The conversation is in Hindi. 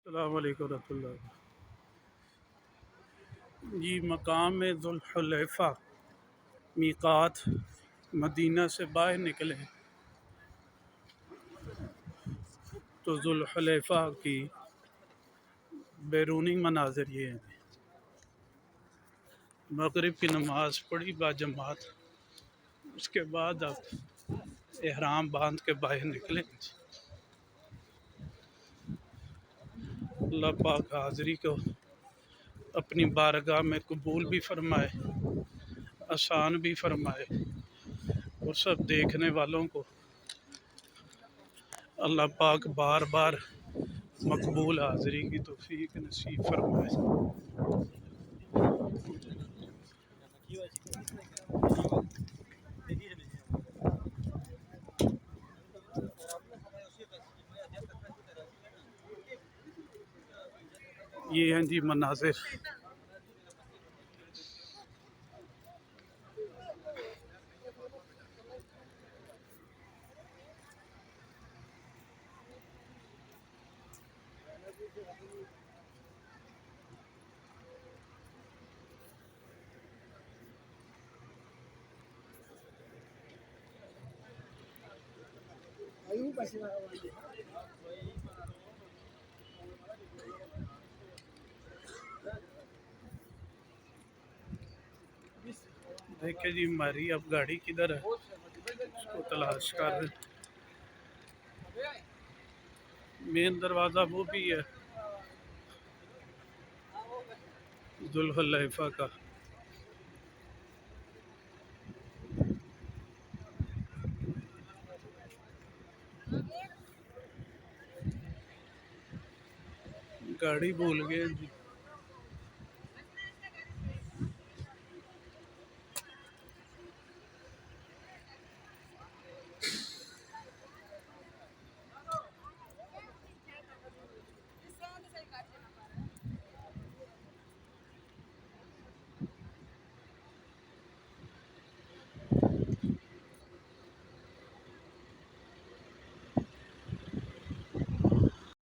अस्सलाम वालेकुम रहमतुल्लाह। जी मकाम ज़ुल्हुलैफ़ा मीक़ात मदीना से बाहर निकले तो ज़ुल्हुलैफ़ा की बैरूनी मनाज़िर ये हैं। मगरिब की नमाज़ पढ़ी बाजमात, उसके बाद आप एहराम बांध के बाहर निकले। अल्लाह पाक हाज़िरी को अपनी बारगाह में कबूल भी फरमाए, आसान भी फरमाए और सब देखने वालों को अल्लाह पाक बार बार मकबूल हाज़िरी की तौफ़ीक नसीब फरमाए। ये हैं जी मनाज़िर। देखिए जी हमारी अब गाड़ी किधर है, उसको तलाश कर रहे हैं। मेन दरवाज़ा वो भी है जुल्हुलैफ़ा का। गाड़ी भूल गए जी।